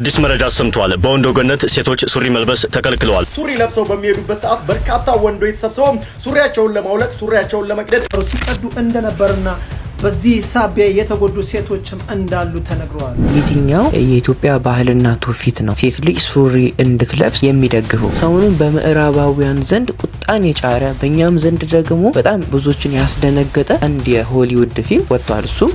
አዲስ መረጃ ሰምቷል። በወንዶ ገነት ሴቶች ሱሪ መልበስ ተከልክለዋል። ሱሪ ለብሰው በሚሄዱበት ሰዓት በርካታ ወንዶች ተሰብስበው ሱሪያቸውን ለማውለቅ ሱሪያቸውን ለመቅደድ ሲቀዱ እንደነበርና በዚህ ሳቢያ የተጎዱ ሴቶችም እንዳሉ ተነግሯል። የትኛው የኢትዮጵያ ባህልና ትውፊት ነው ሴት ልጅ ሱሪ እንድትለብስ የሚደግፈው? ሰሞኑን በምዕራባውያን ዘንድ ቁጣን የጫረ በእኛም ዘንድ ደግሞ በጣም ብዙዎችን ያስደነገጠ አንድ የሆሊውድ ፊልም ወጥቷል። እሱም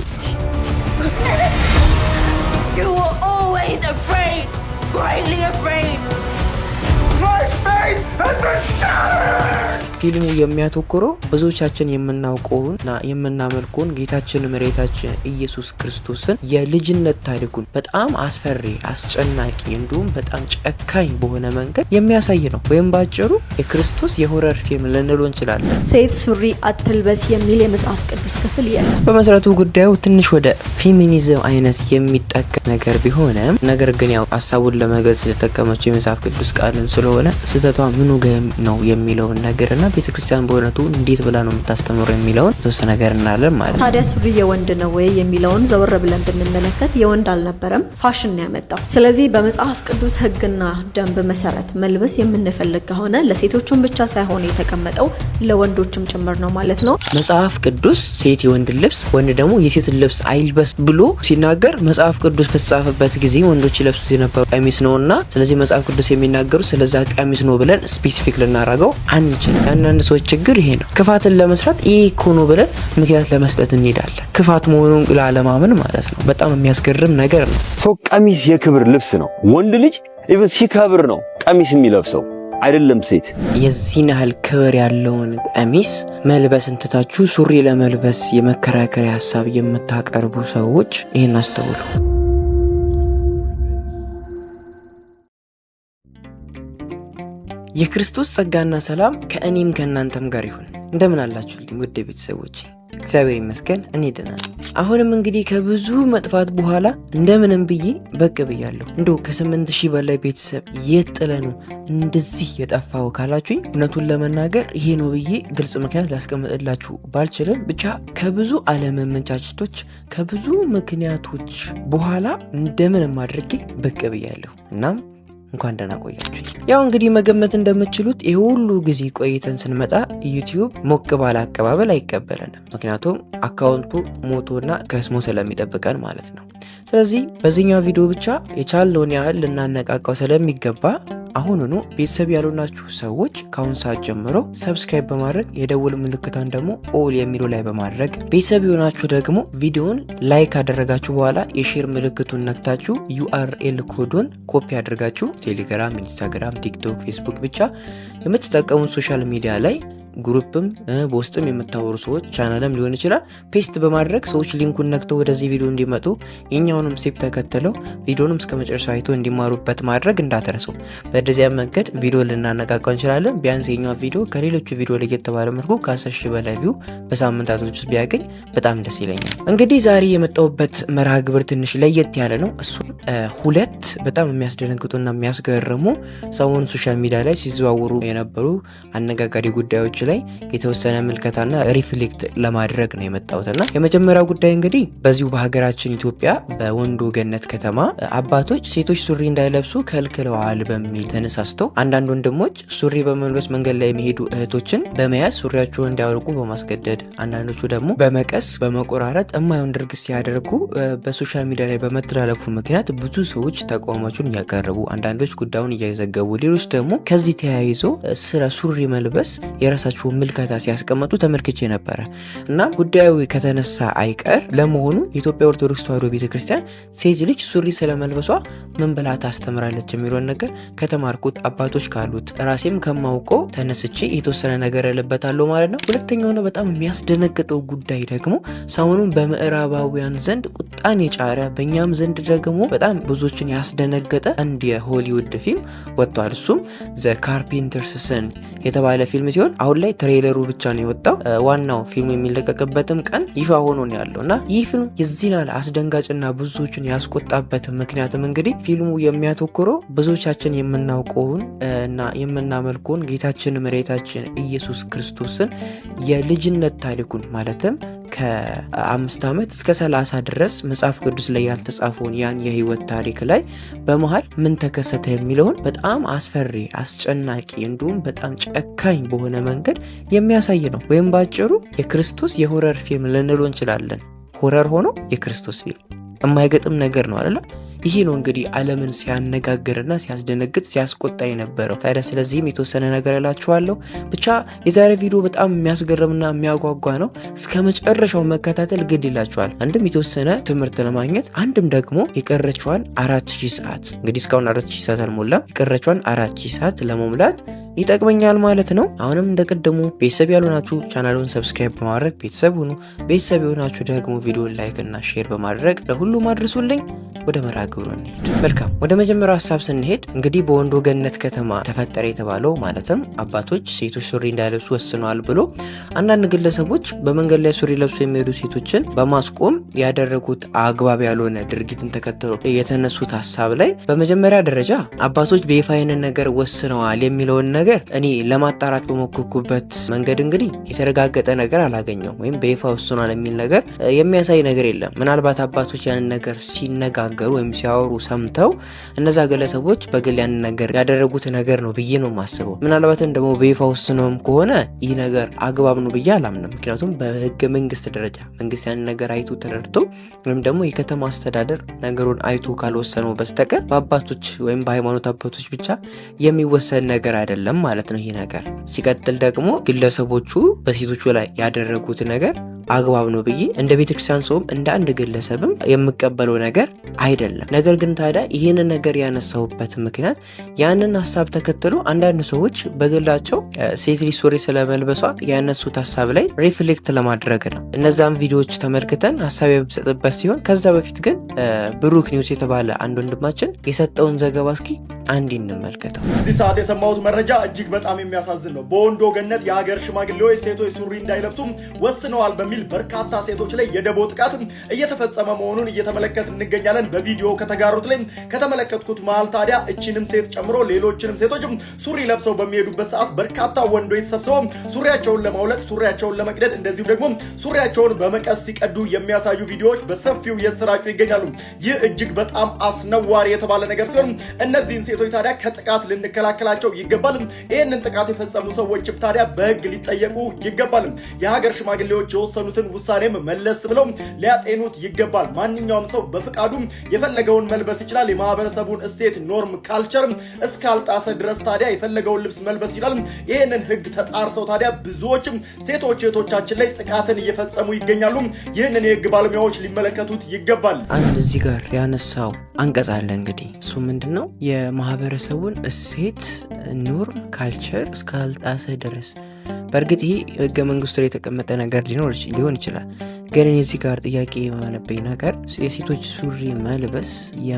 ፊልሙ የሚያተኩረው ብዙዎቻችን የምናውቀውና የምናመልከውን ጌታችን መሬታችን ኢየሱስ ክርስቶስን የልጅነት ታሪኩን በጣም አስፈሪ፣ አስጨናቂ እንዲሁም በጣም ጨካኝ በሆነ መንገድ የሚያሳይ ነው። ወይም ባጭሩ የክርስቶስ የሆረር ፊልም ልንለው እንችላለን። ሴት ሱሪ አትልበስ የሚል የመጽሐፍ ቅዱስ ክፍል የለም። በመሰረቱ ጉዳዩ ትንሽ ወደ ፌሚኒዝም አይነት የሚጠጋ ነገር ቢሆንም ነገር ግን ያው ሀሳቡን ለመግለጽ የተጠቀመችው የመጽሐፍ ቅዱስ ቃልን ስለሆነ ስህተቷ ምኑ ጋ ነው የሚለውን ነገርና ቤተክርስቲያን በእውነቱ እንዴት ብላ ነው የምታስተምረው የሚለውን የተወሰነ ነገር እናያለን ማለት ነው። ታዲያ ሱሪ የወንድ ነው ወይ የሚለውን ዘወር ብለን ብንመለከት የወንድ አልነበረም፣ ፋሽን ነው ያመጣው። ስለዚህ በመጽሐፍ ቅዱስ ሕግና ደንብ መሰረት መልበስ የምንፈልግ ከሆነ ለሴቶቹም ብቻ ሳይሆን የተቀመጠው ለወንዶችም ጭምር ነው ማለት ነው። መጽሐፍ ቅዱስ ሴት የወንድ ልብስ፣ ወንድ ደግሞ የሴት ልብስ አይልበስ ብሎ ሲናገር መጽሐፍ ቅዱስ በተጻፈበት ጊዜ ወንዶች ይለብሱት የነበረው ቀሚስ ነውና ስለዚህ መጽሐፍ ቅዱስ የሚናገሩ ስለዛ ቀሚስ ነው ብለን ስፔሲፊክ ልናረገው አንችልም። አንዳንድ ሰዎች ችግር ይሄ ነው። ክፋትን ለመስራት ኢኮኖ ብለን ምክንያት ለመስጠት እንሄዳለን። ክፋት መሆኑን ላለማመን ማለት ነው። በጣም የሚያስገርም ነገር ነው። ሰው ቀሚስ የክብር ልብስ ነው። ወንድ ልጅ ሲከብር ነው ቀሚስ የሚለብሰው አይደለም ሴት። የዚህን ያህል ክብር ያለውን ቀሚስ መልበስ እንትታችሁ ሱሪ ለመልበስ የመከራከሪያ ሀሳብ የምታቀርቡ ሰዎች ይሄን አስተውሉ። የክርስቶስ ጸጋና ሰላም ከእኔም ከእናንተም ጋር ይሁን። እንደምን አላችሁልኝ ውድ ቤተሰቦች? እግዚአብሔር ይመስገን እኔ ደህና ነኝ። አሁንም እንግዲህ ከብዙ መጥፋት በኋላ እንደምንም ብዬ በቅ ብያለሁ። እንደው ከ8000 በላይ ቤተሰብ የት ጥለህ ነው እንደዚህ የጠፋው ካላችሁኝ እውነቱን ለመናገር ይሄ ነው ብዬ ግልጽ ምክንያት ላስቀምጥላችሁ ባልችልም ብቻ ከብዙ አለመመቻቸቶች ከብዙ ምክንያቶች በኋላ እንደምንም አድርጌ በቅ ብያለሁ። እናም እንኳን ደህና ቆያችሁ። ያው እንግዲህ መገመት እንደምትችሉት ይሄ ሁሉ ጊዜ ቆይተን ስንመጣ ዩቲዩብ ሞቅ ባለ አቀባበል አይቀበለንም። ምክንያቱም አካውንቱ ሞቶና ከስሞ ስለሚጠብቀን ማለት ነው። ስለዚህ በዚህኛው ቪዲዮ ብቻ የቻለውን ያህል ልናነቃቃው ስለሚገባ አሁኑኑ ቤተሰብ ያሉናችሁ ሰዎች ከአሁን ሰዓት ጀምሮ ሰብስክራይብ በማድረግ የደውል ምልክቷን ደግሞ ኦል የሚለው ላይ በማድረግ ቤተሰብ የሆናችሁ ደግሞ ቪዲዮውን ላይክ አደረጋችሁ በኋላ የሼር ምልክቱን ነክታችሁ ዩአርኤል ኮዱን ኮፒ አድርጋችሁ ቴሌግራም፣ ኢንስታግራም፣ ቲክቶክ፣ ፌስቡክ ብቻ የምትጠቀሙት ሶሻል ሚዲያ ላይ ግሩፕም በውስጥም የምታወሩ ሰዎች ቻናልም ሊሆን ይችላል ፔስት በማድረግ ሰዎች ሊንኩን ነክተው ወደዚህ ቪዲዮ እንዲመጡ የኛውንም ስቴፕ ተከትለው ቪዲዮንም እስከ መጨረሻው አይቶ እንዲማሩበት ማድረግ እንዳትረሱ። በዚህ መንገድ ቪዲዮ ልናነቃቃው እንችላለን። ቢያንስ የኛው ቪዲዮ ከሌሎቹ ቪዲዮ ላይ የተባለ መልኩ ከ10,000 በላይ ቪው በሳምንታቶች ውስጥ ቢያገኝ በጣም ደስ ይለኛል። እንግዲህ ዛሬ የመጣሁበት መርሃ ግብር ትንሽ ለየት ያለ ነው። እሱ ሁለት በጣም የሚያስደነግጡና የሚያስገርሙ ሰሞኑን ሶሻል ሚዲያ ላይ ሲዘዋወሩ የነበሩ አነጋጋሪ ጉዳዮች ላይ የተወሰነ ምልከታና ሪፍሌክት ለማድረግ ነው የመጣሁትና የመጀመሪያው ጉዳይ እንግዲህ በዚሁ በሀገራችን ኢትዮጵያ በወንዶ ገነት ከተማ አባቶች ሴቶች ሱሪ እንዳይለብሱ ከልክለዋል በሚል ተነሳስተው አንዳንድ ወንድሞች ሱሪ በመልበስ መንገድ ላይ የሚሄዱ እህቶችን በመያዝ ሱሪያቸውን እንዲያወልቁ በማስገደድ አንዳንዶቹ ደግሞ በመቀስ በመቆራረጥ የማይሆን ድርጊት ሲያደርጉ በሶሻል ሚዲያ ላይ በመተላለፉ ምክንያት ብዙ ሰዎች ተቃውሟቸውን እያቀረቡ አንዳንዶች ጉዳዩን እየዘገቡ ሌሎች ደግሞ ከዚህ ተያይዞ ስለ ሱሪ መልበስ የራሳቸው ምልከታ ሲያስቀምጡ ተመልክቼ ነበረ እና ጉዳዩ ከተነሳ አይቀር ለመሆኑ የኢትዮጵያ ኦርቶዶክስ ተዋሕዶ ቤተክርስቲያን ሴት ልጅ ሱሪ ስለመልበሷ ምን ብላ ታስተምራለች የሚለውን ነገር ከተማርኩት አባቶች ካሉት ራሴም ከማውቀው ተነስቼ የተወሰነ ነገር እልበታለሁ ማለት ነው። ሁለተኛው ነው በጣም የሚያስደነግጠው ጉዳይ ደግሞ ሰሞኑን በምዕራባውያን ዘንድ ቁጣን የጫረ በእኛም ዘንድ ደግሞ በጣም ብዙዎችን ያስደነገጠ አንድ የሆሊውድ ፊልም ወጥቷል። እሱም ዘ ካርፔንተርስ ሰን የተባለ ፊልም ሲሆን አሁን ላይ ትሬለሩ ብቻ ነው የወጣው። ዋናው ፊልሙ የሚለቀቅበትም ቀን ይፋ ሆኖ ነው ያለው እና ይህ ፊልም የዚህን አስደንጋጭና ብዙዎችን ያስቆጣበት ምክንያትም እንግዲህ ፊልሙ የሚያተኩረው ብዙዎቻችን የምናውቀውን እና የምናመልከውን ጌታችን መሬታችን ኢየሱስ ክርስቶስን የልጅነት ታሪኩን ማለትም ከ5 ዓመት እስከ 30 ድረስ መጽሐፍ ቅዱስ ላይ ያልተጻፈውን ያን የህይወት ታሪክ ላይ በመሃል ምን ተከሰተ የሚለውን በጣም አስፈሪ፣ አስጨናቂ እንዲሁም በጣም ጨካኝ በሆነ መንገድ የሚያሳይ ነው። ወይም ባጭሩ የክርስቶስ የሆረር ፊልም ልንለው እንችላለን። ሆረር ሆኖ የክርስቶስ ፊልም የማይገጥም ነገር ነው አይደል? ይሄ ነው እንግዲህ ዓለምን ሲያነጋግርና ሲያስደነግጥ ሲያስቆጣ የነበረው። ታዲያ ስለዚህም የተወሰነ ነገር እላችኋለሁ። ብቻ የዛሬ ቪዲዮ በጣም የሚያስገርምና የሚያጓጓ ነው። እስከ መጨረሻው መከታተል ግድ ይላችኋል። አንድም የተወሰነ ትምህርት ለማግኘት፣ አንድም ደግሞ የቀረችዋን 4000 ሰዓት እንግዲህ እስካሁን 4000 ሰዓት አልሞላም። የቀረችዋን 4000 ሰዓት ለመሙላት ይጠቅመኛል ማለት ነው። አሁንም እንደቀደሙ ቤተሰብ ያልሆናችሁ ቻናሉን ሰብስክራይብ በማድረግ ቤተሰብ ሁኑ። ቤተሰብ የሆናችሁ ደግሞ ቪዲዮን ላይክ እና ሼር በማድረግ ለሁሉም አድርሱልኝ። ወደ መርሃ ግብሩ እንሂድ። መልካም፣ ወደ መጀመሪያው ሀሳብ ስንሄድ እንግዲህ በወንዶ ገነት ከተማ ተፈጠረ የተባለው ማለትም አባቶች ሴቶች ሱሪ እንዳይለብሱ ወስነዋል ብሎ አንዳንድ ግለሰቦች በመንገድ ላይ ሱሪ ለብሶ የሚሄዱ ሴቶችን በማስቆም ያደረጉት አግባብ ያልሆነ ድርጊትን ተከትሎ የተነሱት ሀሳብ ላይ በመጀመሪያ ደረጃ አባቶች በይፋ ይህንን ነገር ወስነዋል የሚለውን ነገር እኔ ለማጣራት በሞክርኩበት መንገድ እንግዲህ የተረጋገጠ ነገር አላገኘውም። ወይም በይፋ ወስኗል የሚል ነገር የሚያሳይ ነገር የለም። ምናልባት አባቶች ያንን ነገር ሲነጋገሩ ወይም ሲያወሩ ሰምተው እነዛ ግለሰቦች በግል ያንን ነገር ያደረጉት ነገር ነው ብዬ ነው የማስበው። ምናልባትም ደግሞ በይፋ ወስነውም ከሆነ ይህ ነገር አግባብ ነው ብዬ አላምንም። ምክንያቱም በህገ መንግስት ደረጃ መንግስት ያንን ነገር አይቶ ተረድቶ ወይም ደግሞ የከተማ አስተዳደር ነገሩን አይቶ ካልወሰነው በስተቀር በአባቶች ወይም በሃይማኖት አባቶች ብቻ የሚወሰን ነገር አይደለም ማለት ነው ይሄ ነገር። ሲቀጥል ደግሞ ግለሰቦቹ በሴቶቹ ላይ ያደረጉት ነገር አግባብ ነው ብዬ እንደ ቤተክርስቲያን ሰውም እንደ አንድ ግለሰብም የምቀበለው ነገር አይደለም። ነገር ግን ታዲያ ይህንን ነገር ያነሳውበት ምክንያት ያንን ሀሳብ ተከትሎ አንዳንድ ሰዎች በግላቸው ሴት ልጅ ሱሪ ስለመልበሷ ያነሱት ሀሳብ ላይ ሪፍሌክት ለማድረግ ነው። እነዛም ቪዲዮዎች ተመልክተን ሀሳብ የምሰጥበት ሲሆን ከዛ በፊት ግን ብሩክ ኒውስ የተባለ አንድ ወንድማችን የሰጠውን ዘገባ እስኪ አንድ እንመልከተው። እዚህ ሰዓት የሰማሁት መረጃ እጅግ በጣም የሚያሳዝን ነው። በወንዶ ገነት የሀገር ሽማግሌዎች ሴቶች ሱሪ እንዳይለብሱ ወስነዋል በሚል በርካታ ሴቶች ላይ የደቦ ጥቃት እየተፈጸመ መሆኑን እየተመለከት እንገኛለን። በቪዲዮ ከተጋሩት ላይ ከተመለከትኩት መሃል ታዲያ እቺንም ሴት ጨምሮ ሌሎችንም ሴቶች ሱሪ ለብሰው በሚሄዱበት ሰዓት በርካታ ወንዶች ተሰብስበው ሱሪያቸውን ለማውለቅ፣ ሱሪያቸውን ለመቅደድ እንደዚሁም ደግሞ ሱሪያቸውን በመቀስ ሲቀዱ የሚያሳዩ ቪዲዮዎች በሰፊው እየተሰራጩ ይገኛሉ። ይህ እጅግ በጣም አስነዋሪ የተባለ ነገር ሲሆን እነዚህን ሴቶች ታዲያ ከጥቃት ልንከላከላቸው ይገባል። ይህንን ጥቃት የፈጸሙ ሰዎችም ታዲያ በህግ ሊጠየቁ ይገባል። የሀገር ሽማግሌዎች የወሰኑትን ውሳኔም መለስ ብለው ሊያጤኑት ይገባል። ማንኛውም ሰው በፍቃዱ የፈለገውን መልበስ ይችላል። የማህበረሰቡን እሴት፣ ኖርም፣ ካልቸር እስካልጣሰ ድረስ ታዲያ የፈለገውን ልብስ መልበስ ይችላል። ይህንን ህግ ተጣርሰው ታዲያ ብዙዎችም ሴቶች እህቶቻችን ላይ ጥቃትን እየፈጸሙ ይገኛሉ። ይህንን የህግ ባለሙያዎች ሊመለከቱት ይገባል። አንድ እዚህ ጋር ያነሳው አንቀጽ አለ። እንግዲህ እሱ ምንድነው? የማህበረሰቡን እሴት፣ ኖርም፣ ካልቸር እስካልጣሰ ድረስ። በእርግጥ ይህ ህገ መንግስቱ ላይ የተቀመጠ ነገር ሊሆን ይችላል። ግን እዚህ ጋር ጥያቄ የሆነብኝ ነገር የሴቶች ሱሪ መልበስ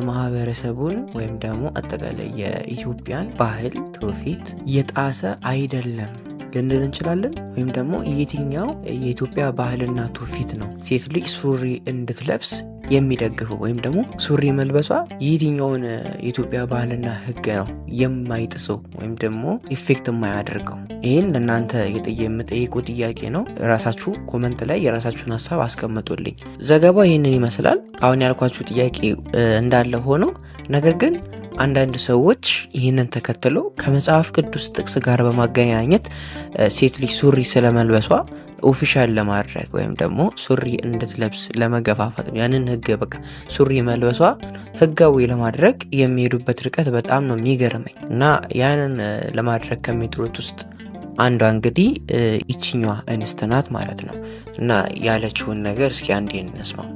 የማህበረሰቡን ወይም ደግሞ አጠቃላይ የኢትዮጵያን ባህል ትውፊት የጣሰ አይደለም ልንል እንችላለን። ወይም ደግሞ የትኛው የኢትዮጵያ ባህልና ትውፊት ነው ሴት ልጅ ሱሪ እንድትለብስ የሚደግፈው ወይም ደግሞ ሱሪ መልበሷ የትኛውን የኢትዮጵያ ባህልና ህግ ነው የማይጥሰው ወይም ደግሞ ኢፌክት የማያደርገው? ይህን ለእናንተ የምጠይቁ ጥያቄ ነው። ራሳችሁ ኮመንት ላይ የራሳችሁን ሀሳብ አስቀምጡልኝ። ዘገባው ይህንን ይመስላል። አሁን ያልኳችሁ ጥያቄ እንዳለ ሆኖ ነገር ግን አንዳንድ ሰዎች ይህንን ተከትሎ ከመጽሐፍ ቅዱስ ጥቅስ ጋር በማገናኘት ሴት ልጅ ሱሪ ስለመልበሷ ኦፊሻል ለማድረግ ወይም ደግሞ ሱሪ እንድትለብስ ለመገፋፋት ያንን ህግ በቃ ሱሪ መልበሷ ህጋዊ ለማድረግ የሚሄዱበት ርቀት በጣም ነው የሚገርመኝ። እና ያንን ለማድረግ ከሚጥሩት ውስጥ አንዷ እንግዲህ ይችኛዋ እንስት ናት ማለት ነው። እና ያለችውን ነገር እስኪ አንዴ እንስማው።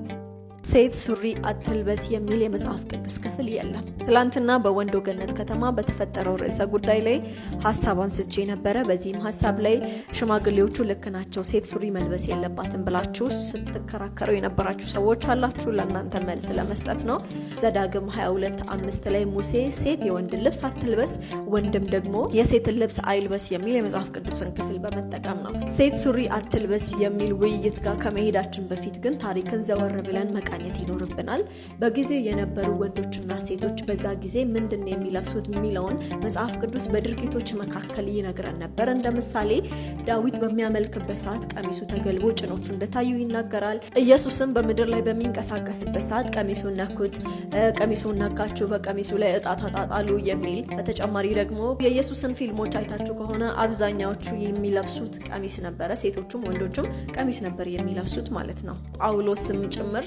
ሴት ሱሪ አትልበስ የሚል የመጽሐፍ ቅዱስ ክፍል የለም። ትላንትና በወንዶ ገነት ከተማ በተፈጠረው ርዕሰ ጉዳይ ላይ ሀሳብ አንስቼ ነበረ። በዚህም ሀሳብ ላይ ሽማግሌዎቹ ልክ ናቸው፣ ሴት ሱሪ መልበስ የለባትም ብላችሁ ስትከራከረው የነበራችሁ ሰዎች አላችሁ። ለእናንተ መልስ ለመስጠት ነው። ዘዳግም 22:5 ላይ ሙሴ ሴት የወንድን ልብስ አትልበስ፣ ወንድም ደግሞ የሴትን ልብስ አይልበስ የሚል የመጽሐፍ ቅዱስን ክፍል በመጠቀም ነው። ሴት ሱሪ አትልበስ የሚል ውይይት ጋር ከመሄዳችን በፊት ግን ታሪክን ዘወር ብለን መቃኘት ይኖርብናል። በጊዜው የነበሩ ወንዶችና ሴቶች በዛ ጊዜ ምንድን የሚለብሱት የሚለውን መጽሐፍ ቅዱስ በድርጊቶች መካከል ይነግረን ነበር። እንደ ምሳሌ ዳዊት በሚያመልክበት ሰዓት ቀሚሱ ተገልቦ ጭኖቹ እንደታዩ ይናገራል። ኢየሱስም በምድር ላይ በሚንቀሳቀስበት ሰዓት ቀሚሱን ነኩት፣ ቀሚሱን ነካችሁ፣ በቀሚሱ ላይ ዕጣ ተጣጣሉ የሚል። በተጨማሪ ደግሞ የኢየሱስን ፊልሞች አይታችሁ ከሆነ አብዛኛዎቹ የሚለብሱት ቀሚስ ነበረ። ሴቶቹም ወንዶቹም ቀሚስ ነበር የሚለብሱት ማለት ነው። ጳውሎስም ጭምር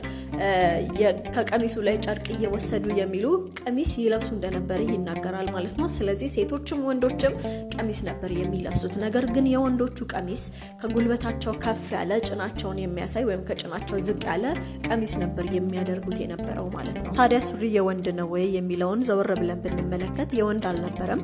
ከቀሚሱ ላይ ጨርቅ እየወሰዱ የሚሉ ቀሚስ ይለብሱ እንደነበረ ይናገራል ማለት ነው። ስለዚህ ሴቶችም ወንዶችም ቀሚስ ነበር የሚለብሱት። ነገር ግን የወንዶቹ ቀሚስ ከጉልበታቸው ከፍ ያለ ጭናቸውን የሚያሳይ ወይም ከጭናቸው ዝቅ ያለ ቀሚስ ነበር የሚያደርጉት የነበረው ማለት ነው። ታዲያ ሱሪ የወንድ ነው ወይ የሚለውን ዘወር ብለን ብንመለከት የወንድ አልነበረም፣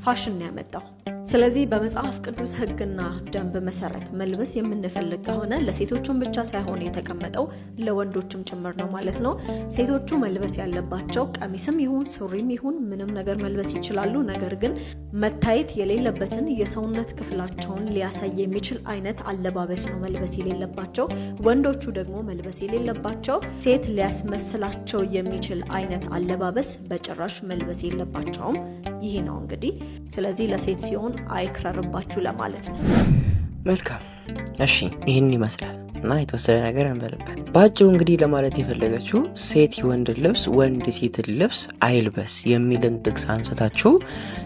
ፋሽን ነው ያመጣው። ስለዚህ በመጽሐፍ ቅዱስ ሕግና ደንብ መሰረት መልበስ የምንፈልግ ከሆነ ለሴቶቹም ብቻ ሳይሆን የተቀመጠው ለወንዶችም ጭምር ነው ማለት ነው። ሴቶቹ መልበስ ያለባቸው ቀሚስም ይሁን ሱሪም ይሁን ምንም ነገር መልበስ ይችላሉ። ነገር ግን መታየት የሌለበትን የሰውነት ክፍላቸውን ሊያሳይ የሚችል አይነት አለባበስ ነው መልበስ የሌለባቸው። ወንዶቹ ደግሞ መልበስ የሌለባቸው ሴት ሊያስመስላቸው የሚችል አይነት አለባበስ በጭራሽ መልበስ የለባቸውም። ይህ ነው እንግዲህ። ስለዚህ ለሴት ሲሆን አይክረርባችሁ ለማለት ነው። መልካም እሺ፣ ይህን ይመስላል እና የተወሰነ ነገር እንበልበት። በአጭሩ እንግዲህ ለማለት የፈለገችው ሴት የወንድን ልብስ ወንድ ሴትን ልብስ አይልበስ የሚልን ጥቅስ አንስታችሁ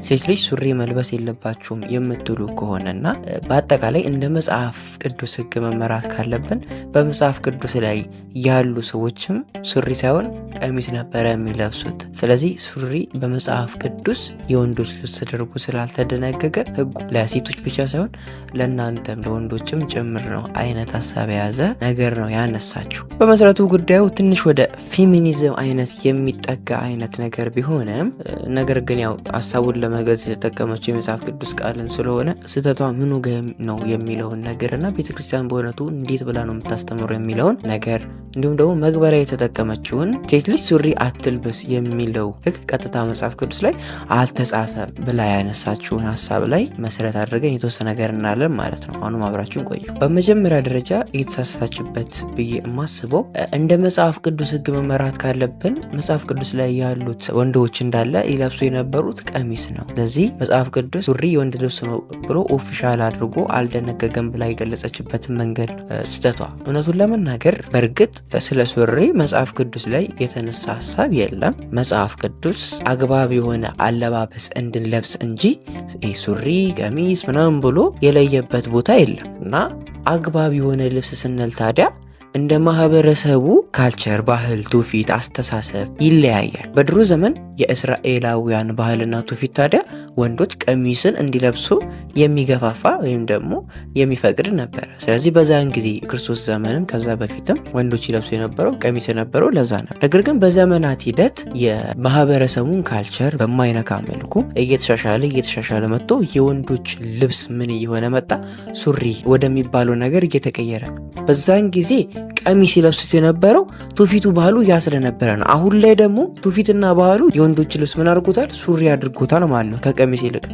ሴት ልጅ ሱሪ መልበስ የለባችሁም የምትሉ ከሆነና በአጠቃላይ እንደ መጽሐፍ ቅዱስ ሕግ መመራት ካለብን በመጽሐፍ ቅዱስ ላይ ያሉ ሰዎችም ሱሪ ሳይሆን ቀሚስ ነበረ የሚለብሱት። ስለዚህ ሱሪ በመጽሐፍ ቅዱስ የወንዶች ልብስ ተደርጎ ስላልተደነገገ ሕጉ ለሴቶች ብቻ ሳይሆን ለእናንተም ለወንዶችም ጭምር ነው አይነት ሀሳብ የያዘ ነገር ነው ያነሳችሁ። በመሰረቱ ጉዳዩ ትንሽ ወደ ፌሚኒዝም አይነት የሚጠጋ አይነት ነገር ቢሆንም ነገር ግን ያው ሀሳቡን ለመግለጽ የተጠቀመችው የመጽሐፍ ቅዱስ ቃልን ስለሆነ ስህተቷ ምኑ ጋ ነው የሚለውን ነገርና ቤተክርስቲያን በእውነቱ እንዴት ብላ ነው የምታስተምረው የሚለውን ነገር እንዲሁም ደግሞ መግበሪያ የተጠቀመችውን ሴት ልጅ ሱሪ አትልበስ የሚለው ሕግ ቀጥታ መጽሐፍ ቅዱስ ላይ አልተጻፈም ብላ ያነሳችውን ሀሳብ ላይ መሰረት አድርገን የተወሰነ ነገር እናለን ማለት ነው። አሁንም አብራችሁን ቆዩ። በመጀመሪያ ደረጃ የተሳሳታችበት ብዬ የማስበው እንደ መጽሐፍ ቅዱስ ሕግ መመራት ካለብን መጽሐፍ ቅዱስ ላይ ያሉት ወንዶች እንዳለ ይለብሱ የነበሩት ቀሚስ ነው። ስለዚህ መጽሐፍ ቅዱስ ሱሪ የወንድ ልብስ ነው ብሎ ኦፊሻል አድርጎ አልደነገገም ብላ የገለጸችበትን መንገድ ስህተቷ። እውነቱን ለመናገር በእርግጥ ስለ ሱሪ መጽሐፍ ቅዱስ ላይ የተነሳ ሀሳብ የለም። መጽሐፍ ቅዱስ አግባብ የሆነ አለባበስ እንድንለብስ እንጂ ሱሪ ቀሚስ ምናምን ብሎ የለየበት ቦታ የለም እና አግባብ የሆነ ልብስ ስንል ታዲያ እንደ ማህበረሰቡ ካልቸር፣ ባህል፣ ትውፊት፣ አስተሳሰብ ይለያያል። በድሮ ዘመን የእስራኤላውያን ባህልና ትውፊት ታዲያ ወንዶች ቀሚስን እንዲለብሱ የሚገፋፋ ወይም ደግሞ የሚፈቅድ ነበር። ስለዚህ በዛን ጊዜ ክርስቶስ ዘመንም ከዛ በፊትም ወንዶች ይለብሱ የነበረው ቀሚስ የነበረው ለዛ ነበር። ነገር ግን በዘመናት ሂደት የማህበረሰቡን ካልቸር በማይነካ መልኩ እየተሻሻለ መጥቶ የወንዶች ልብስ ምን እየሆነ መጣ? ሱሪ ወደሚባለው ነገር እየተቀየረ ነው። በዛን ጊዜ ቀሚስ ይለብሱት የነበረው ትውፊቱ ባህሉ ያ ስለነበረ ነው። አሁን ላይ ደግሞ ትውፊትና ባህሉ የወንዶች ልብስ ምን አድርጎታል? ሱሪ አድርጎታል ማለት ነው ከቀሚስ ይልቅ።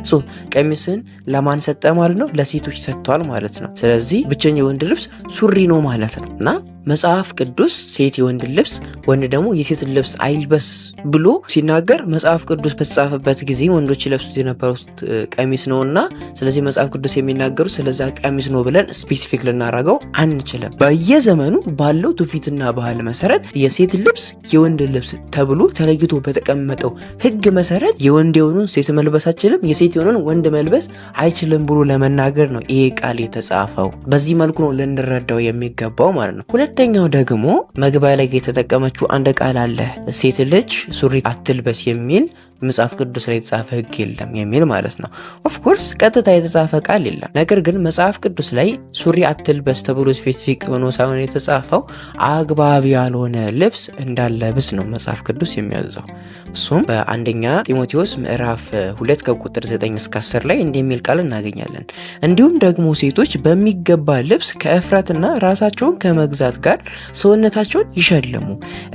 ቀሚስን ለማን ሰጠ ማለት ነው? ለሴቶች ሰጥቷል ማለት ነው። ስለዚህ ብቸኛ የወንድ ልብስ ሱሪ ነው ማለት ነው እና መጽሐፍ ቅዱስ ሴት የወንድ ልብስ ወንድ ደግሞ የሴትን ልብስ አይልበስ ብሎ ሲናገር መጽሐፍ ቅዱስ በተጻፈበት ጊዜ ወንዶች ይለብሱት የነበሩት ቀሚስ ነውና ስለዚህ መጽሐፍ ቅዱስ የሚናገሩት ስለዛ ቀሚስ ነው ብለን ስፔሲፊክ ልናረገው አንችልም። በየዘመኑ ባለው ትውፊትና ባህል መሰረት የሴት ልብስ የወንድ ልብስ ተብሎ ተለይቶ በተቀመጠው ሕግ መሰረት የወንድ የሆኑን ሴት መልበስ አይችልም፣ የሴት የሆኑን ወንድ መልበስ አይችልም ብሎ ለመናገር ነው ይሄ ቃል የተጻፈው። በዚህ መልኩ ነው ልንረዳው የሚገባው ማለት ነው። ሁለተኛው ደግሞ መግቢያ ላይ የተጠቀመችው አንድ ቃል አለ። ሴት ልጅ ሱሪ አትልበስ የሚል መጽሐፍ ቅዱስ ላይ የተጻፈ ሕግ የለም የሚል ማለት ነው። ኦፍኮርስ ቀጥታ የተጻፈ ቃል የለም። ነገር ግን መጽሐፍ ቅዱስ ላይ ሱሪ አትልበስ ተብሎ ስፔሲፊክ ሆኖ ሳይሆን የተጻፈው አግባብ ያልሆነ ልብስ እንዳለብስ ነው መጽሐፍ ቅዱስ የሚያዘው። እሱም በአንደኛ ጢሞቴዎስ ምዕራፍ 2 ከቁጥር 9 እስከ 10 ላይ እንደሚል ቃል እናገኛለን። እንዲሁም ደግሞ ሴቶች በሚገባ ልብስ ከእፍረትና ራሳቸውን ከመግዛት ጋር ሰውነታቸውን ይሸልሙ፣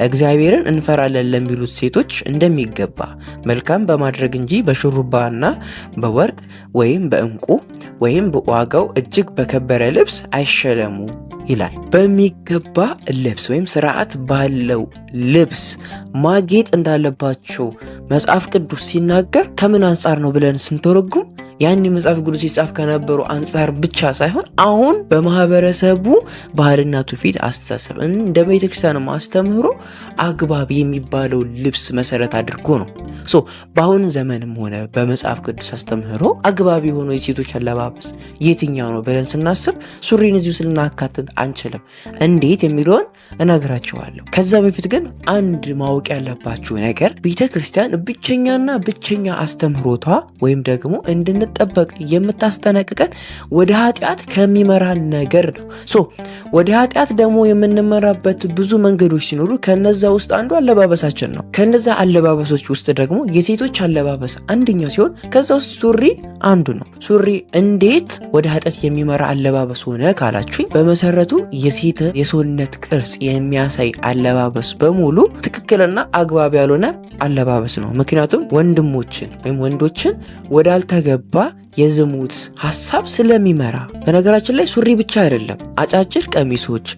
እግዚአብሔርን እንፈራለን ለሚሉት ሴቶች እንደሚገባ መልካም በማድረግ እንጂ በሹሩባና በወርቅ ወይም በእንቁ ወይም በዋጋው እጅግ በከበረ ልብስ አይሸለሙ ይላል። በሚገባ ልብስ ወይም ስርዓት ባለው ልብስ ማጌጥ እንዳለባቸው መጽሐፍ ቅዱስ ሲናገር ከምን አንጻር ነው ብለን ስንተረጉም ያን መጽሐፍ ቅዱስ ሲጻፍ ከነበሩ አንጻር ብቻ ሳይሆን አሁን በማህበረሰቡ ባህልና ትውፊት አስተሳሰብ እንደ ቤተክርስቲያን ማስተምህሮ አግባብ የሚባለው ልብስ መሰረት አድርጎ ነው። በአሁን ዘመንም ሆነ በመጽሐፍ ቅዱስ አስተምህሮ አግባብ የሆነው የሴቶች አለባበስ የትኛው ነው ብለን ስናስብ ሱሪን እዚሁ ልናካትት አንችልም። እንዴት የሚለውን እነግራችኋለሁ። ከዛ በፊት ግን አንድ ማወቅ ያለባችሁ ነገር ቤተክርስቲያን ብቸኛና ብቸኛ አስተምህሮቷ ወይም ደግሞ እንድንጠበቅ የምታስጠነቅቀን ወደ ኃጢአት ከሚመራን ነገር ነው። ወደ ኃጢአት ደግሞ የምንመራበት ብዙ መንገዶች ሲኖሩ ከነዛ ውስጥ አንዱ አለባበሳችን ነው። ከነዛ አለባበሶች ውስጥ ደግሞ የሴቶች አለባበስ አንደኛው ሲሆን ከዛ ውስጥ ሱሪ አንዱ ነው። ሱሪ እንዴት ወደ ኃጢአት የሚመራ አለባበስ ሆነ ካላችሁኝ፣ በመሰረቱ የሴት የሰውነት ቅርጽ የሚያሳይ አለባበስ በሙሉ ትክክልና አግባብ ያልሆነ አለባበስ ነው። ምክንያቱም ወንድሞችን ወይም ወንዶችን ወዳልተገባ የዝሙት ሐሳብ ስለሚመራ። በነገራችን ላይ ሱሪ ብቻ አይደለም፣ አጫጭር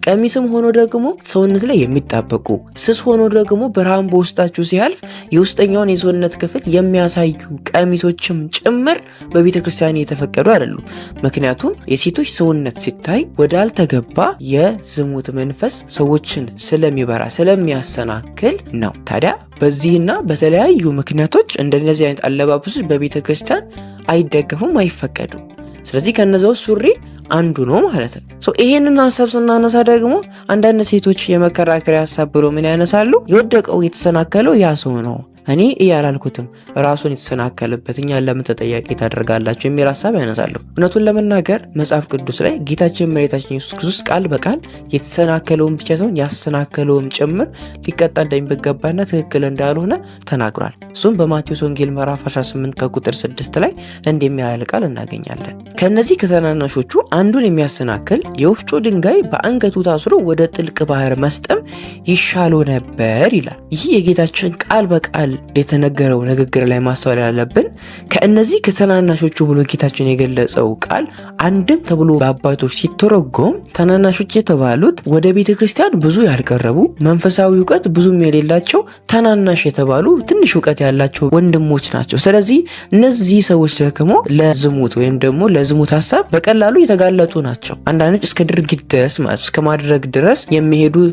ቀሚስም ሆኖ ደግሞ ሰውነት ላይ የሚጣበቁ ስስ ሆኖ ደግሞ ብርሃን በውስጣችሁ ሲያልፍ የውስጠኛውን የሰውነት ክፍል የሚያሳዩ ቀሚሶችም ጭምር በቤተ ክርስቲያን የተፈቀዱ አይደሉም። ምክንያቱም የሴቶች ሰውነት ሲታይ ወዳልተገባ የዝሙት መንፈስ ሰዎችን ስለሚበራ ስለሚያሰናክል ነው። ታዲያ በዚህና በተለያዩ ምክንያቶች እንደነዚህ አይነት አለባበሶች በቤተ ክርስቲያን አይደገፉም፣ አይፈቀዱም። ስለዚህ ከነዛው ሱሪ አንዱ ነው ማለት ነው። ይሄንን ሐሳብ ስናነሳ ደግሞ አንዳንድ ሴቶች የመከራከሪያ ሐሳብ ብሎ ምን ያነሳሉ? የወደቀው የተሰናከለው ያ ሰው ነው፣ እኔ እያላልኩትም ራሱን የተሰናከለበት እኛን ለምን ተጠያቂ ታደርጋላችሁ የሚል ሐሳብ ያነሳሉ። እውነቱን ለመናገር መጽሐፍ ቅዱስ ላይ ጌታችን መድኃኒታችን ኢየሱስ ክርስቶስ ቃል በቃል የተሰናከለውን ብቻ ሳይሆን ያሰናከለውም ጭምር ሊቀጣ እንደሚገባና ትክክል እንዳልሆነ ተናግሯል። እሱም በማቴዎስ ወንጌል ምዕራፍ 18 ከቁጥር 6 ላይ እንደሚያል ቃል እናገኛለን። ከነዚህ ከታናናሾቹ አንዱን የሚያሰናክል የወፍጮ ድንጋይ በአንገቱ ታስሮ ወደ ጥልቅ ባህር መስጠም ይሻለው ነበር ይላል። ይህ የጌታችን ቃል በቃል የተነገረው ንግግር ላይ ማስተዋል ያለብን ከእነዚህ ከታናናሾቹ ብሎ ጌታችን የገለጸው ቃል አንድም ተብሎ በአባቶች ሲተረጎም ታናናሾች የተባሉት ወደ ቤተ ክርስቲያን ብዙ ያልቀረቡ መንፈሳዊ እውቀት ብዙም የሌላቸው ታናናሽ የተባሉ ትንሽ እውቀት ያላቸው ወንድሞች ናቸው። ስለዚህ እነዚህ ሰዎች ደግሞ ለዝሙት ወይም ደግሞ ለዝሙት ሐሳብ በቀላሉ የተጋለጡ ናቸው። አንዳንዶች እስከ ድርጊት ድረስ ማለት እስከ ማድረግ ድረስ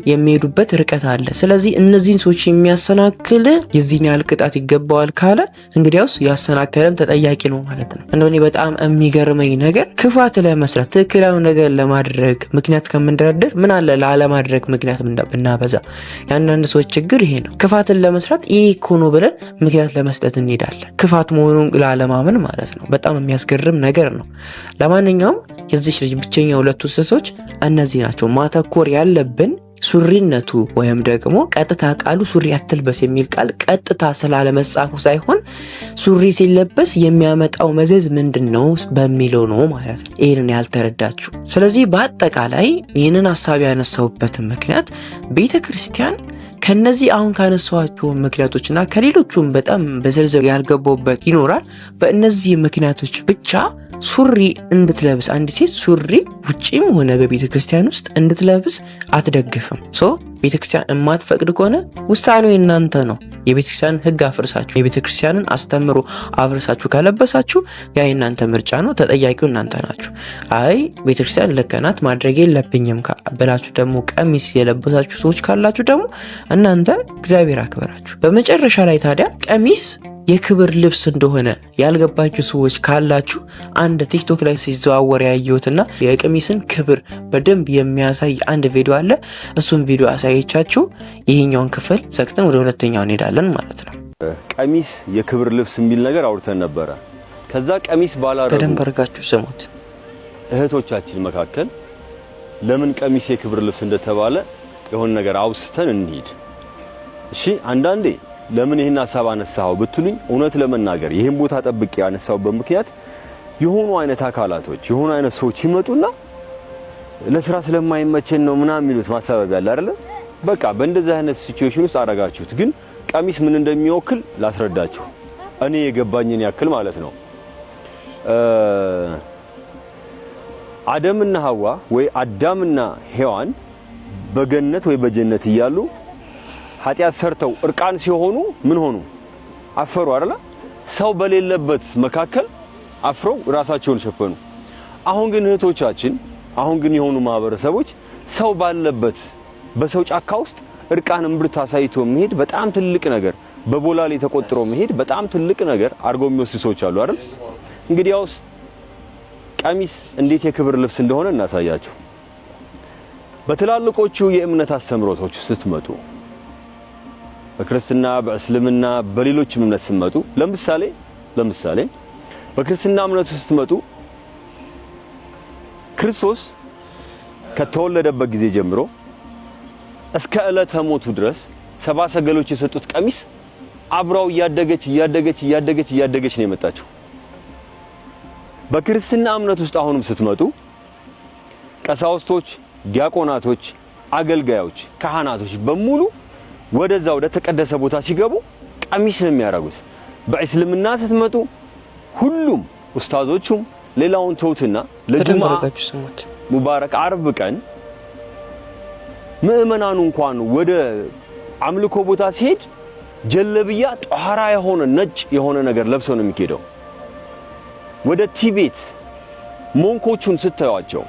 የሚሄዱበት ርቀት አለ። ስለዚህ እነዚህን ሰዎች የሚያሰናክል የዚህን ያህል ቅጣት ይገባዋል ካለ እንግዲያውስ ያሰናከለም ተጠያቂ ነው ማለት ነው። እንደኔ በጣም የሚገርመኝ ነገር ክፋት ለመስራት ትክክለኛ ነገር ለማድረግ ምክንያት ከምንደረደር ምን አለ ላለማድረግ ምክንያት ብናበዛ። ያንዳንድ ሰዎች ችግር ይሄ ነው። ክፋትን ለመስራት ይሄ እኮ ነው ብለን ምክንያት ለመስጠት እንሄዳለን። ክፋት መሆኑን ላለማመን ማለት ነው። በጣም የሚያስገርም ነገር ነው። ለማንኛውም የዚህ ልጅ ብቸኛ ሁለቱ ስህተቶች እነዚህ ናቸው። ማተኮር ያለብን ሱሪነቱ ወይም ደግሞ ቀጥታ ቃሉ ሱሪ አትልበስ የሚል ቃል ቀጥታ ስላለመጻፉ ሳይሆን ሱሪ ሲለበስ የሚያመጣው መዘዝ ምንድነው በሚለው ነው ማለት ነው። ይሄንን ያልተረዳችሁ። ስለዚህ በአጠቃላይ ይህንን ሐሳብ ያነሳውበት ምክንያት ቤተክርስቲያን ከነዚህ አሁን ካነሳዋቸው ምክንያቶችና ከሌሎቹም በጣም በዝርዝር ያልገባውበት ይኖራል። በእነዚህ ምክንያቶች ብቻ ሱሪ እንድትለብስ አንድ ሴት ሱሪ ውጪም ሆነ በቤተ ክርስቲያን ውስጥ እንድትለብስ አትደግፍም። ቤተ ክርስቲያን የማትፈቅድ ከሆነ ውሳኔው እናንተ ነው። የቤተ ክርስቲያንን ሕግ አፍርሳችሁ የቤተ ክርስቲያንን አስተምሮ አፍርሳችሁ ካለበሳችሁ ያ የእናንተ ምርጫ ነው። ተጠያቂው እናንተ ናችሁ። አይ ቤተ ክርስቲያን ልክ ናት ማድረግ የለብኝም ብላችሁ ደግሞ ቀሚስ የለበሳችሁ ሰዎች ካላችሁ ደግሞ እናንተ እግዚአብሔር አክብራችሁ። በመጨረሻ ላይ ታዲያ ቀሚስ የክብር ልብስ እንደሆነ ያልገባችሁ ሰዎች ካላችሁ አንድ ቲክቶክ ላይ ሲዘዋወር ያየሁትና የቀሚስን ክብር በደንብ የሚያሳይ አንድ ቪዲዮ አለ። እሱን ቪዲዮ አሳይቻችሁ ይሄኛውን ክፍል ዘግተን ወደ ሁለተኛው እንሄዳለን ማለት ነው። ቀሚስ የክብር ልብስ የሚል ነገር አውርተን ነበረ። ከዛ ቀሚስ ባላረጉ በደንብ አድርጋችሁ ስሙት። እህቶቻችን መካከል ለምን ቀሚስ የክብር ልብስ እንደተባለ የሆነ ነገር አውስተን እንሂድ። እሺ አንዳንዴ ለምን ይሄን ሐሳብ አነሳው ብትሉኝ እውነት ለመናገር ይሄን ቦታ ጠብቄ ያነሳውበት ምክንያት የሆኑ አይነት አካላቶች የሆኑ አይነት ሰዎች ይመጡና ለስራ ስለማይመቸን ነው ምናምን የሚሉት ማሳበብ ያለ አይደለ? በቃ በእንደዚህ አይነት ሲቹዌሽን ውስጥ አረጋችሁት። ግን ቀሚስ ምን እንደሚወክል ላስረዳችሁ። እኔ የገባኝን ያክል ማለት ነው አደምና ሐዋ ወይ አዳምና ሔዋን በገነት ወይ በጀነት እያሉ ኃጢአት ሰርተው እርቃን ሲሆኑ ምን ሆኑ? አፈሩ አይደል? ሰው በሌለበት መካከል አፍረው ራሳቸውን ሸፈኑ። አሁን ግን እህቶቻችን፣ አሁን ግን የሆኑ ማህበረሰቦች ሰው ባለበት በሰው ጫካ ውስጥ እርቃን እምብርት አሳይቶ መሄድ በጣም ትልቅ ነገር፣ በቦላሌ ተቆጥሮ መሄድ በጣም ትልቅ ነገር አድርገው የሚወስዱ ሰዎች አሉ አይደል? እንግዲያውስ ቀሚስ እንዴት የክብር ልብስ እንደሆነ እናሳያችሁ። በትላልቆቹ የእምነት አስተምሮቶች ስትመጡ በክርስትና፣ በእስልምና፣ በሌሎችም እምነት ስትመጡ ለምሳሌ በክርስትና እምነት ስትመጡ ክርስቶስ ከተወለደበት ጊዜ ጀምሮ እስከ ዕለተ ሞቱ ድረስ ሰባ ሰገሎች የሰጡት ቀሚስ አብራው እያደገች ነው የመጣችው። በክርስትና እምነት ውስጥ አሁንም ስትመጡ ቀሳውስቶች፣ ዲያቆናቶች፣ አገልጋዮች፣ ካህናቶች በሙሉ ወደዛ ወደ ተቀደሰ ቦታ ሲገቡ ቀሚስ ነው የሚያደርጉት። በእስልምና ስትመጡ ሁሉም ኡስታዞቹም ሌላውን ተውትና ለጁምዓ ሙባረክ አርብ ቀን ምእመናኑ እንኳን ወደ አምልኮ ቦታ ሲሄድ ጀለብያ ጧራ የሆነ ነጭ የሆነ ነገር ለብሰው ነው የሚሄደው። ወደ ቲቤት ሞንኮቹን ስታዩአቸው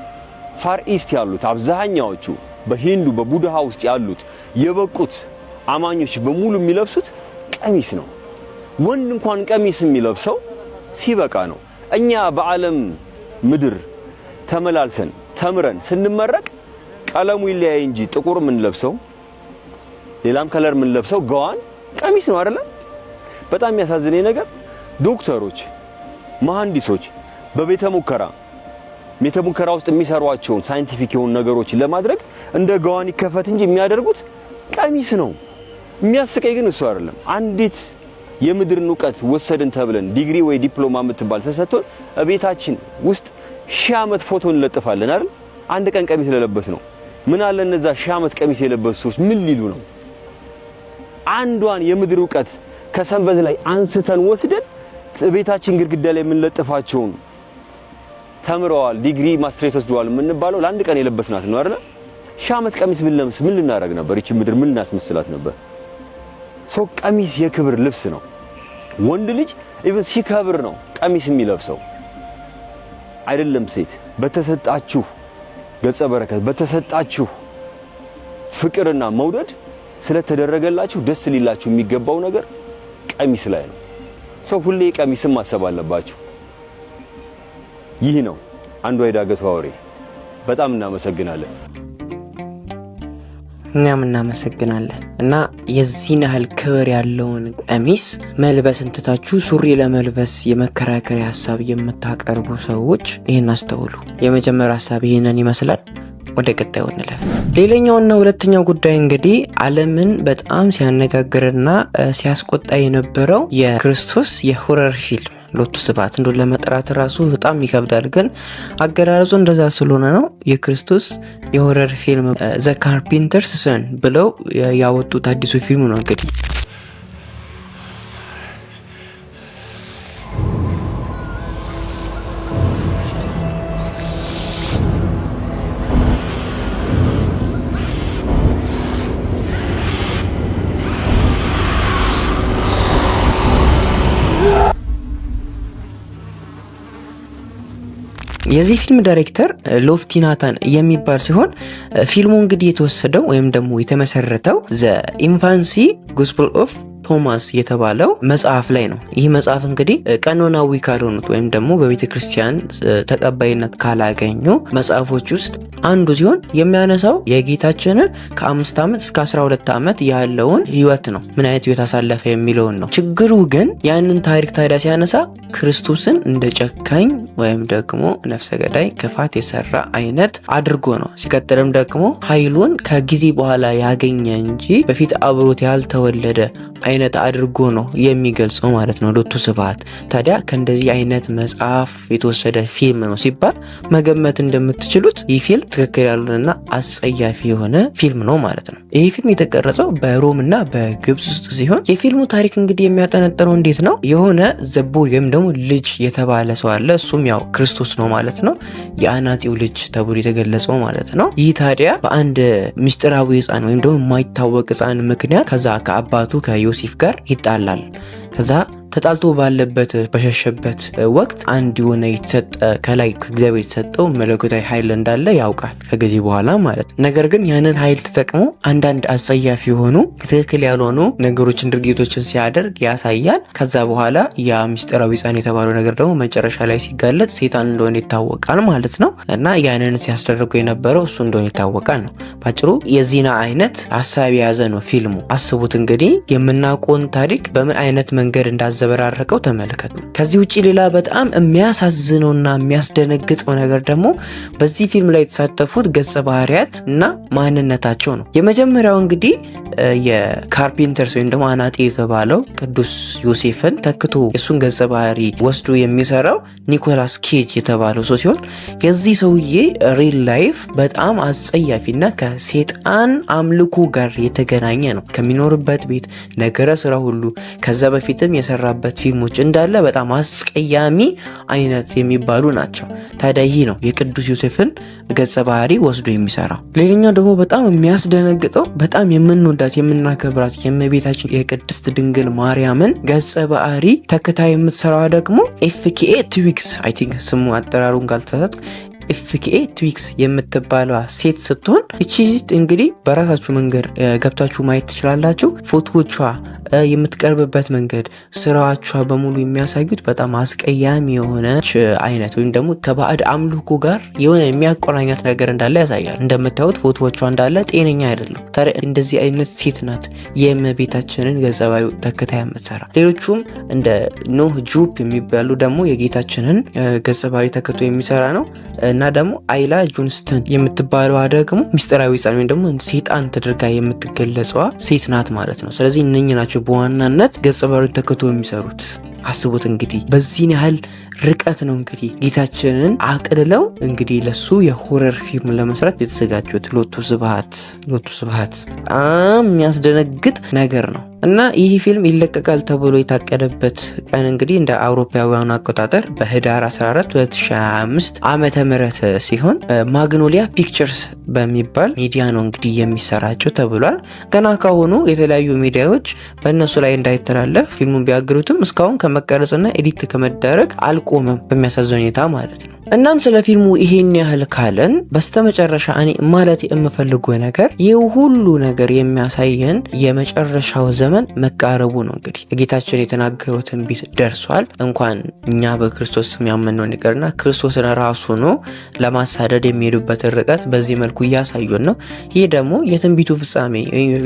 ፋር ኢስት ያሉት አብዛኛዎቹ በሂንዱ በቡድሃ ውስጥ ያሉት የበቁት አማኞች በሙሉ የሚለብሱት ቀሚስ ነው። ወንድ እንኳን ቀሚስ የሚለብሰው ሲበቃ ነው። እኛ በዓለም ምድር ተመላልሰን ተምረን ስንመረቅ ቀለሙ ይለያይ እንጂ ጥቁር ምን ለብሰው ሌላም ከለር ምን ለብሰው ገዋን ቀሚስ ነው አይደል? በጣም የሚያሳዝነኝ ነገር ዶክተሮች፣ መሐንዲሶች በቤተ ሙከራ ውስጥ የሚሰሯቸውን ሳይንቲፊክ የሆኑ ነገሮችን ለማድረግ እንደ ገዋን ይከፈት እንጂ የሚያደርጉት ቀሚስ ነው። የሚያስቀኝ ግን እሱ አይደለም። አንዲት የምድርን ዕውቀት ወሰድን ተብለን ዲግሪ ወይ ዲፕሎማ የምትባል ተሰጥቶን እቤታችን ውስጥ 1000 ዓመት ፎቶ እንለጥፋለን አይደል? አንድ ቀን ቀሚስ ለለበስ ነው። ምን አለ እነዛ 1000 ዓመት ቀሚስ የለበሱ ሰዎች ምን ሊሉ ነው? አንዷን የምድር ዕውቀት ከሰንበት ላይ አንስተን ወስደን ቤታችን ግድግዳ ላይ የምንለጥፋቸውን ተምረዋል፣ ዲግሪ ማስትሬት ወስደዋል የምንባለው ለአንድ ቀን የለበስናት ነው አይደል? 1000 ዓመት ቀሚስ ብንለብስ ምን ልናደርግ ነበር? እቺ ምድር ምን እናስመስላት ነበር? ሰው ቀሚስ የክብር ልብስ ነው። ወንድ ልጅ ኢቭን ሲከብር ነው ቀሚስ የሚለብሰው አይደለም ሴት። በተሰጣችሁ ገጸ በረከት በተሰጣችሁ ፍቅርና መውደድ ስለተደረገላችሁ ደስ ሊላችሁ የሚገባው ነገር ቀሚስ ላይ ነው። ሰው ሁሌ ቀሚስን ማሰብ አለባችሁ። ይህ ነው አንዱ አይዳገቱ አውሬ። በጣም እናመሰግናለን። እኛም እናመሰግናለን። እና የዚህን ያህል ክብር ያለውን ቀሚስ መልበስ እንትታችሁ ሱሪ ለመልበስ የመከራከሪያ ሀሳብ የምታቀርቡ ሰዎች ይህን አስተውሉ። የመጀመሪያ ሀሳብ ይህንን ይመስላል። ወደ ቀጣዩ እንለፍ። ሌላኛውና ሁለተኛው ጉዳይ እንግዲህ ዓለምን በጣም ሲያነጋግርና ሲያስቆጣ የነበረው የክርስቶስ የሆረር ፊልም ሎቱ ስብሐት እንደው ለመጥራት ራሱ በጣም ይከብዳል፣ ግን አገራረጹ እንደዛ ስለሆነ ነው። የክርስቶስ የሆረር ፊልም ዘ ካርፔንተርስ ሰን ብለው ያወጡት አዲሱ ፊልም ነው እንግዲህ የዚህ ፊልም ዳይሬክተር ሎፍቲ ናታን የሚባል ሲሆን ፊልሙ እንግዲህ የተወሰደው ወይም ደግሞ የተመሰረተው ዘ ኢንፋንሲ ጎስፐል ኦፍ ቶማስ የተባለው መጽሐፍ ላይ ነው። ይህ መጽሐፍ እንግዲህ ቀኖናዊ ካልሆኑት ወይም ደግሞ በቤተ ክርስቲያን ተቀባይነት ካላገኙ መጽሐፎች ውስጥ አንዱ ሲሆን የሚያነሳው የጌታችንን ከ5 ዓመት እስከ 12 ዓመት ያለውን ህይወት ነው። ምን አይነት ህይወት አሳለፈ የሚለውን ነው። ችግሩ ግን ያንን ታሪክ ታዲያ ሲያነሳ ክርስቶስን እንደ ጨካኝ ወይም ደግሞ ነፍሰ ገዳይ ክፋት የሰራ አይነት አድርጎ ነው። ሲቀጥልም ደግሞ ኃይሉን ከጊዜ በኋላ ያገኘ እንጂ በፊት አብሮት ያልተወለደ አይነት አድርጎ ነው የሚገልጸው ማለት ነው ሎቱ ስብሐት። ታዲያ ከእንደዚህ አይነት መጽሐፍ የተወሰደ ፊልም ነው ሲባል መገመት እንደምትችሉት ይህ ፊልም ትክክል ያልሆነና አጸያፊ የሆነ ፊልም ነው ማለት ነው። ይህ ፊልም የተቀረጸው በሮም እና በግብጽ ውስጥ ሲሆን የፊልሙ ታሪክ እንግዲህ የሚያጠነጥነው እንዴት ነው? የሆነ ዘቦ ወይም ደግሞ ልጅ የተባለ ሰው አለ። እሱም ያው ክርስቶስ ነው ማለት ነው። የአናጢው ልጅ ተብሎ የተገለጸው ማለት ነው። ይህ ታዲያ በአንድ ምስጢራዊ ሕፃን ወይም ደግሞ የማይታወቅ ሕፃን ምክንያት ከዛ ከአባቱ ከዮሴፍ ጋር ይጣላል። ከዛ ተጣልቶ ባለበት በሸሸበት ወቅት አንድ የሆነ የተሰጠ ከላይ ከእግዚአብሔር የተሰጠው መለኮታዊ ኃይል እንዳለ ያውቃል ከጊዜ በኋላ ማለት ነው። ነገር ግን ያንን ኃይል ተጠቅሞ አንዳንድ አጸያፊ የሆኑ ትክክል ያልሆኑ ነገሮችን ድርጊቶችን ሲያደርግ ያሳያል። ከዛ በኋላ ያ ምስጢራዊ ሕፃን የተባለው ነገር ደግሞ መጨረሻ ላይ ሲጋለጥ ሰይጣን እንደሆነ ይታወቃል ማለት ነው። እና ያንን ሲያስደርገው የነበረው እሱ እንደሆነ ይታወቃል ነው። ባጭሩ የዚህን አይነት ሀሳብ የያዘ ነው ፊልሙ። አስቡት እንግዲህ የምናውቀውን ታሪክ በምን አይነት መንገድ ዘበራረቀው ተመልከቱ። ከዚህ ውጪ ሌላ በጣም የሚያሳዝነውና የሚያስደነግጠው ነገር ደግሞ በዚህ ፊልም ላይ የተሳተፉት ገጸ ባህሪያት እና ማንነታቸው ነው። የመጀመሪያው እንግዲህ የካርፔንተርስ ወይም ደግሞ አናጢ የተባለው ቅዱስ ዮሴፍን ተክቶ የሱን ገጸ ባህሪ ወስዶ የሚሰራው ኒኮላስ ኬጅ የተባለው ሰው ሲሆን የዚህ ሰውዬ ሪል ላይፍ በጣም አጸያፊና ከሴጣን አምልኮ ጋር የተገናኘ ነው። ከሚኖርበት ቤት ነገረ ስራ ሁሉ ከዛ በፊትም የሰራበት ፊልሞች እንዳለ በጣም አስቀያሚ አይነት የሚባሉ ናቸው። ታዲያ ይህ ነው የቅዱስ ዮሴፍን ገጸ ባህሪ ወስዶ የሚሰራው። ሌላኛው ደግሞ በጣም የሚያስደነግጠው በጣም የምንወዳት የምናከብራት የእመቤታችን የቅድስት ድንግል ማርያምን ገጸ ባህሪ ተከታ የምትሰራዋ ደግሞ ኤፍኬኤ ትዊክስ አይ ቲንክ ስሙ አጠራሩን ካልተሳሳትኩ ኤፍኬኤ ትዊክስ የምትባለዋ ሴት ስትሆን እቺ እንግዲህ በራሳችሁ መንገድ ገብታችሁ ማየት ትችላላችሁ። ፎቶዎቿ የምትቀርብበት መንገድ ስራዎቿ በሙሉ የሚያሳዩት በጣም አስቀያሚ የሆነች አይነት ወይም ደግሞ ከባዕድ አምልኮ ጋር የሆነ የሚያቆራኛት ነገር እንዳለ ያሳያል። እንደምታዩት ፎቶዎቿ እንዳለ ጤነኛ አይደለም። ታዲያ እንደዚህ አይነት ሴት ናት የእመቤታችንን ገጸ ባህሪ ተከታ የምትሰራ። ሌሎቹም እንደ ኖህ ጁፕ የሚባሉ ደግሞ የጌታችንን ገጸ ባህሪ ተከቶ የሚሰራ ነው። እና ደግሞ አይላ ጆንስተን የምትባለዋ ደግሞ ሚስጥራዊ ሕፃን ወይም ደግሞ ሴጣን ተደርጋ የምትገለጸዋ ሴት ናት ማለት ነው። ስለዚህ እነኚህ ናቸው በዋናነት ገጸ ባህሪ ተከቶ የሚሰሩት። አስቡት እንግዲህ በዚህን ያህል ርቀት ነው እንግዲህ ጌታችንን አቅልለው እንግዲህ ለሱ የሆረር ፊልም ለመስራት የተዘጋጁት። ሎቱ ስብሐት በጣም የሚያስደነግጥ ነገር ነው። እና ይህ ፊልም ይለቀቃል ተብሎ የታቀደበት ቀን እንግዲህ እንደ አውሮፓውያኑ አቆጣጠር በህዳር 14 2025 ዓመተ ምህረት ሲሆን ማግኖሊያ ፒክቸርስ በሚባል ሚዲያ ነው እንግዲህ የሚሰራጨው ተብሏል። ገና ካሁኑ የተለያዩ ሚዲያዎች በእነሱ ላይ እንዳይተላለፍ ፊልሙን ቢያግሩትም እስካሁን ከመቀረጽና ኤዲት ከመደረግ አልቆመም በሚያሳዝን ሁኔታ ማለት ነው። እናም ስለ ፊልሙ ይሄን ያህል ካለን በስተመጨረሻ እኔ ማለት የምፈልገው ነገር ይህ ሁሉ ነገር የሚያሳየን የመጨረሻው ዘመን መቃረቡ ነው። እንግዲህ ጌታችን የተናገረው ትንቢት ደርሷል። እንኳን እኛ በክርስቶስ ስም ያመንነው ነገርና ክርስቶስን ራሱ ነው ለማሳደድ የሚሄዱበትን ርቀት በዚህ መልኩ እያሳዩን ነው። ይህ ደግሞ የትንቢቱ ፍጻሜ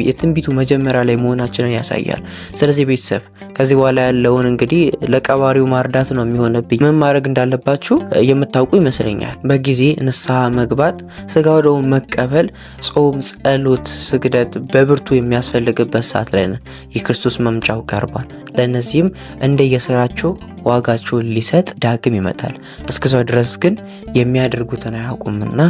የትንቢቱ መጀመሪያ ላይ መሆናችንን ያሳያል። ስለዚህ ቤተሰብ ከዚህ በኋላ ያለውን እንግዲህ ለቀባሪው ማርዳት ነው የሚሆነብኝ። ምን ማድረግ እንዳለባችሁ የምታውቁ ይመስለኛል። በጊዜ ንስሐ መግባት፣ ስጋ ወደሙ መቀበል፣ ጾም፣ ጸሎት፣ ስግደት በብርቱ የሚያስፈልግበት ሰዓት ላይ ነን። የክርስቶስ መምጫው ቀርቧል። ለእነዚህም እንደየስራቸው ዋጋቸውን ሊሰጥ ዳግም ይመጣል። እስከዛው ድረስ ግን የሚያደርጉትን አያውቁምና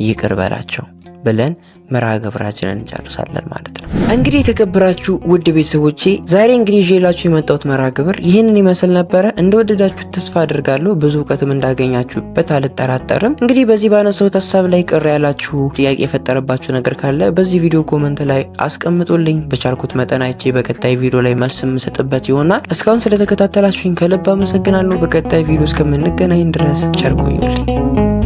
ይቅር በላቸው ብለን መርሃ ግብራችንን እንጨርሳለን ማለት ነው። እንግዲህ የተከበራችሁ ውድ ቤተሰቦቼ ዛሬ እንግዲህ ይዤላችሁ የመጣሁት መርሃ ግብር ይህንን ይመስል ነበረ። እንደወደዳችሁ ተስፋ አድርጋለሁ። ብዙ እውቀትም እንዳገኛችሁበት አልጠራጠርም። እንግዲህ በዚህ ባነሳሁት ሀሳብ ላይ ቅር ያላችሁ፣ ጥያቄ የፈጠረባችሁ ነገር ካለ በዚህ ቪዲዮ ኮመንት ላይ አስቀምጡልኝ። በቻልኩት መጠን አይቼ በቀጣይ ቪዲዮ ላይ መልስ የምሰጥበት ይሆናል። እስካሁን ስለተከታተላችሁኝ ከልብ አመሰግናለሁ። በቀጣይ ቪዲዮ እስከምንገናኝ ድረስ ቸር ቆዩልኝ።